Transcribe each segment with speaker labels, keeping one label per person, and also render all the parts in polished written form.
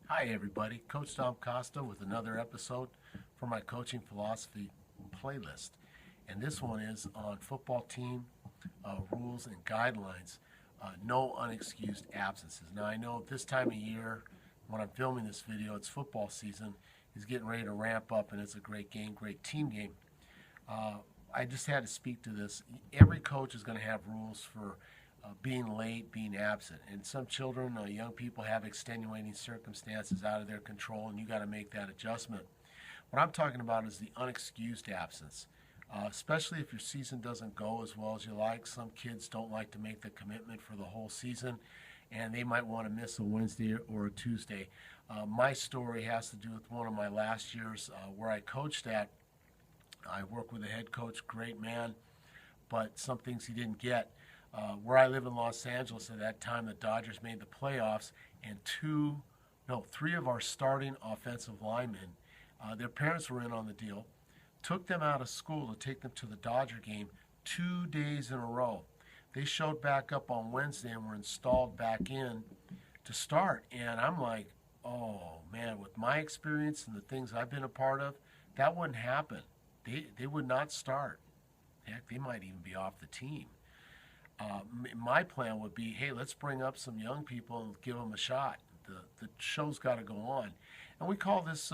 Speaker 1: Hi everybody, Coach Tom Costa with another episode for my coaching philosophy playlist. And this one is on football team rules and guidelines, no unexcused absences. Now I know this time of year, when I'm filming this video, it's football season, is getting ready to ramp up and it's a great game, great team game. Uh, I just had to speak to this. Every coach is going to have rules for being late, being absent. And some children, young people have extenuating circumstances out of their control, and you got to make that adjustment. What I'm talking about is the unexcused absence, especially if your season doesn't go as well as you like. Some kids don't like to make the commitment for the whole season, and they might want to miss a Wednesday or a Tuesday. My story has to do with one of my last years where I coached at. I worked with a head coach, great man, but some things he didn't get. Where I live in Los Angeles at that time, the Dodgers made the playoffs, and three of our starting offensive linemen, their parents were in on the deal, took them out of school to take them to the Dodger game 2 days in a row. They showed back up on Wednesday and were installed back in to start. And I'm like, oh man, with my experience and the things I've been a part of, that wouldn't happen. They would not start. Heck, they might even be off the team. My plan would be, hey, let's bring up some young people and give them a shot. The show's got to go on, and we call this,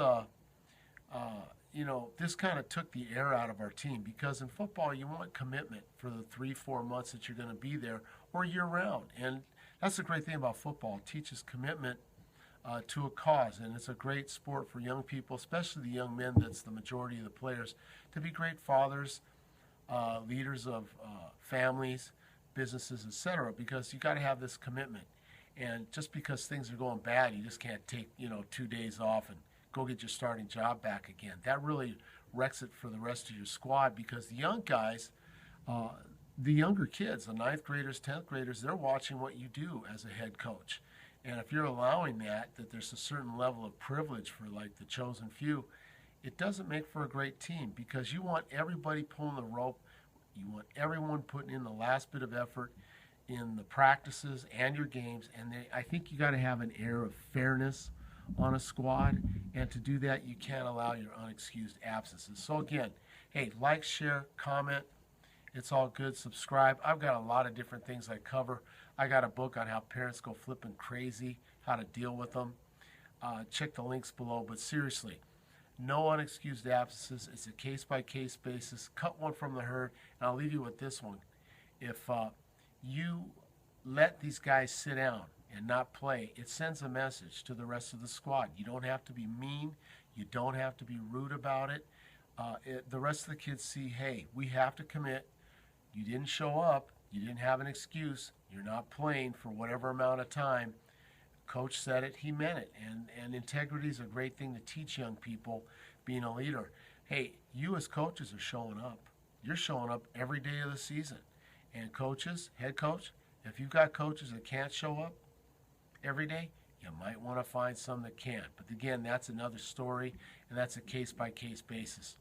Speaker 1: this kind of took the air out of our team because in football you want commitment for the 3-4 months that you're going to be there or year round, and that's the great thing about football. It teaches commitment to a cause, and it's a great sport for young people, especially the young men. That's the majority of the players, to be great fathers, leaders of families, businesses, etc. Because you got to have this commitment, and just because things are going bad, you just can't take 2 days off and go get your starting job back again. That really wrecks it for the rest of your squad because the young guys, the younger kids, the ninth graders, 10th graders, they're watching what you do as a head coach. And if you're allowing that there's a certain level of privilege for like the chosen few, it doesn't make for a great team because you want everybody pulling the rope. You want everyone putting in the last bit of effort in the practices and your games. And I think you got to have an air of fairness on a squad. And to do that, you can't allow your unexcused absences. So again, hey, like, share, comment. It's all good. Subscribe. I've got a lot of different things I cover. I got a book on how parents go flipping crazy, how to deal with them. Check the links below. But seriously, no unexcused absences. It's a case-by-case basis. Cut one from the herd. And I'll leave you with this one. If you let these guys sit down and not play, it sends a message to the rest of the squad. You don't have to be mean. You don't have to be rude about it. The rest of the kids see, hey, we have to commit. You didn't show up. You didn't have an excuse. You're not playing for whatever amount of time. Coach said it, he meant it. And integrity is a great thing to teach young people, being a leader. Hey, you as coaches are showing up. You're showing up every day of the season. And coaches, head coach, if you've got coaches that can't show up every day, you might want to find some that can. But again, that's another story, and that's a case-by-case basis.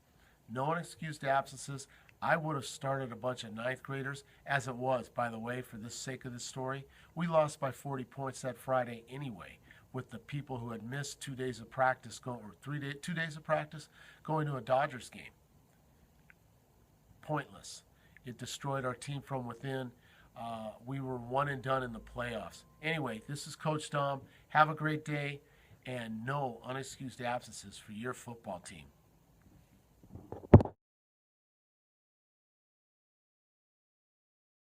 Speaker 1: No unexcused absences. I would have started a bunch of ninth graders, as it was, by the way, for the sake of this story. We lost by 40 points that Friday anyway, with the people who had missed 2 days of practice, or 2 days of practice, going to a Dodgers game. Pointless. It destroyed our team from within. We were one and done in the playoffs. Anyway, this is Coach Dom. Have a great day, and no unexcused absences for your football team.